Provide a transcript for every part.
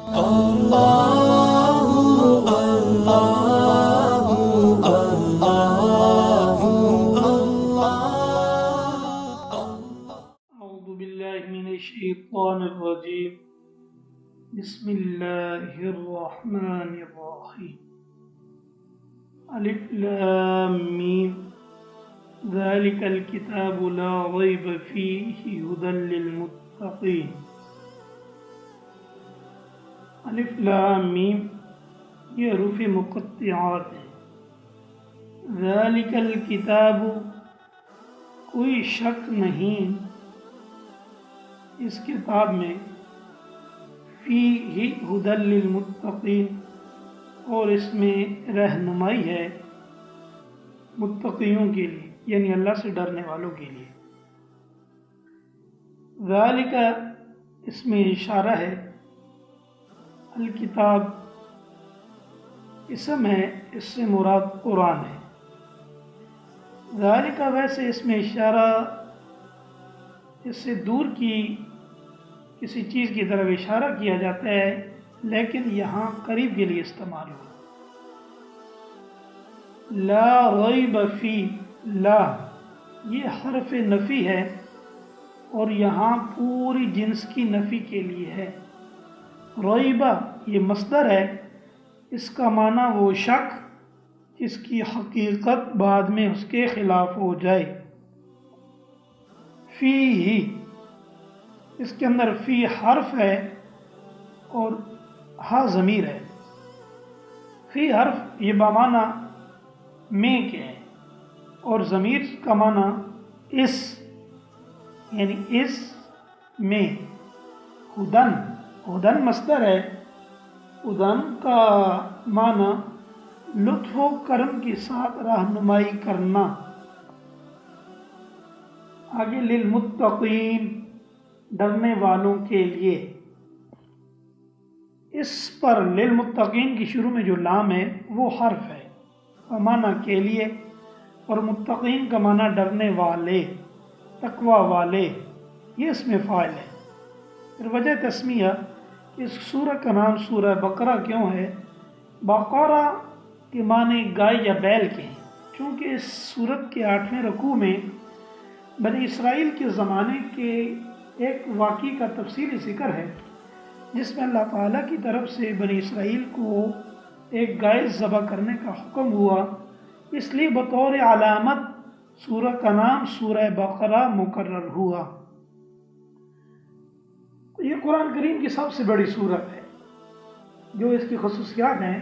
أعوذ بالله من الشيطان الرجيم. بسم الله الرحمن الرحيم. ألف لام ميم ذلك الكتاب لا ريب فيه هدى للمتقين. الف لام میم یہ حروف مقطعات ہیں. ذالک الکتاب کوئی شک نہیں اس کتاب میں، فیہ ھدی للمتقین اور اس میں رہنمائی ہے متقیوں کے لیے، یعنی اللہ سے ڈرنے والوں کے لیے. ذالک اس میں اشارہ ہے، الکتاب اسم ہے، اس سے مراد قرآن ہے. ذالک ویسے اس میں اشارہ اس سے دور کی کسی چیز کی طرف اشارہ کیا جاتا ہے، لیکن یہاں قریب کے لیے استعمال ہوا. لا ریب فی، لا یہ حرف نفی ہے اور یہاں پوری جنس کی نفی کے لیے ہے. ریبہ یہ مصدر ہے، اس کا معنی وہ شک جس کی حقیقت بعد میں اس کے خلاف ہو جائے. فی ہی اس کے اندر فی حرف ہے اور ہا ضمیر ہے. فی حرف یہ بمعنی میں کے ہے اور ضمیر کا معنی اس، یعنی اس میں. ہدن، ہدن مصدر ہے، ہدن کا معنی لطف و کرم کے ساتھ رہنمائی کرنا. آگے للمتقین ڈرنے والوں کے لیے. اس پر للمتقین کی شروع میں جو لام ہے وہ حرف ہے، معنی کے لیے، اور متقین کا معنی ڈرنے والے، تقوی والے، یہ اس میں فاعل ہے. پھر وجہ تسمیہ، اس سورہ کا نام سورہ بقرہ کیوں ہے؟ بقرہ کے معنی گائے یا بیل کے ہیں، چونکہ اس سورت کے 8ویں رکوع میں بنی اسرائیل کے زمانے کے ایک واقعے کا تفصیلی ذکر ہے، جس میں اللہ تعالیٰ کی طرف سے بنی اسرائیل کو ایک گائے ذبح کرنے کا حکم ہوا، اس لیے بطور علامت سورہ کا نام سورہ بقرہ مقرر ہوا. یہ قرآن کریم کی سب سے بڑی سورت ہے. جو اس کی خصوصیات ہیں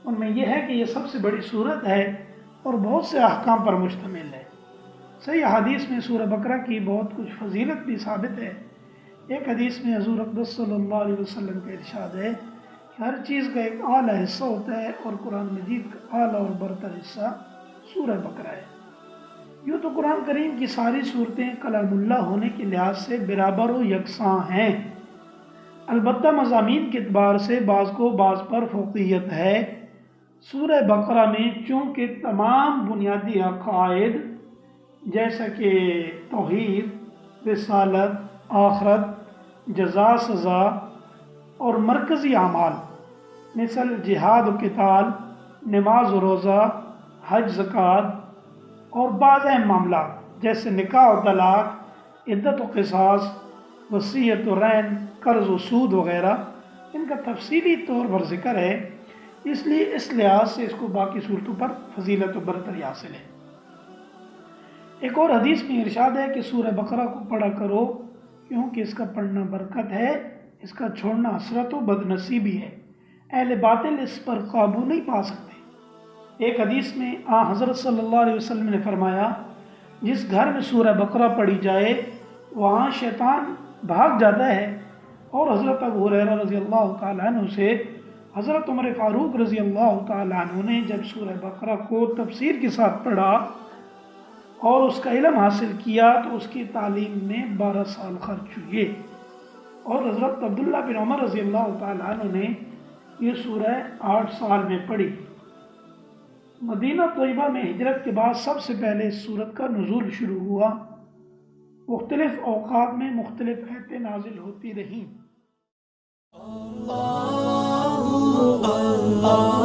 ان میں یہ ہے کہ یہ سب سے بڑی سورت ہے اور بہت سے احکام پر مشتمل ہے. صحیح حدیث میں سورہ بقرہ کی بہت کچھ فضیلت بھی ثابت ہے. ایک حدیث میں حضور اقدس صلی اللہ علیہ وسلم کا ارشاد ہے کہ ہر چیز کا ایک اعلیٰ حصہ ہوتا ہے اور قرآن مجید کا اعلیٰ اور برتر حصہ سورہ بقرہ ہے. یوں تو قرآن کریم کی ساری صورتیں کلام اللہ ہونے کے لحاظ سے برابر و یکساں ہیں، البتہ مضامین کے اعتبار سے بعض کو بعض پر فوقیت ہے. سورہ بقرہ میں چونکہ تمام بنیادی عقائد جیسا کہ توحید، رسالت، آخرت، جزا سزا اور مرکزی اعمال مثل جہاد و قتال، نماز و روزہ، حج، زکوٰۃ اور بعض اہم معاملات جیسے نکاح و طلاق، عدت و قصاص، وصیت و رہن، قرض و سود وغیرہ، ان کا تفصیلی طور پر ذکر ہے، اس لیے اس لحاظ سے اس کو باقی صورتوں پر فضیلت و برتری حاصل ہے. ایک اور حدیث میں ارشاد ہے کہ سورہ بقرہ کو پڑھا کرو کیونکہ اس کا پڑھنا برکت ہے، اس کا چھوڑنا حسرت و بدنصیبی ہے. اہل باطل اس پر قابو نہیں پا سکتے. ایک حدیث میں حضرت صلی اللہ علیہ وسلم نے فرمایا، جس گھر میں سورہ بقرہ پڑھی جائے وہاں شیطان بھاگ جاتا ہے. اور حضرت ابو ہریرہ رضی اللہ تعالیٰ عنہ سے حضرت عمر فاروق رضی اللہ تعالیٰ عنہ نے جب سورہ بقرہ کو تفسیر کے ساتھ پڑھا اور اس کا علم حاصل کیا تو اس کی تعلیم میں 12 سال خرچ ہوئے. اور حضرت عبداللہ بن عمر رضی اللہ تعالیٰ عنہ نے یہ سورہ 8 سال میں پڑھی. مدینہ طیبہ میں ہجرت کے بعد سب سے پہلے اس سورت کا نزول شروع ہوا. مختلف اوقات میں مختلف آیتیں نازل ہوتی رہیں. اللہ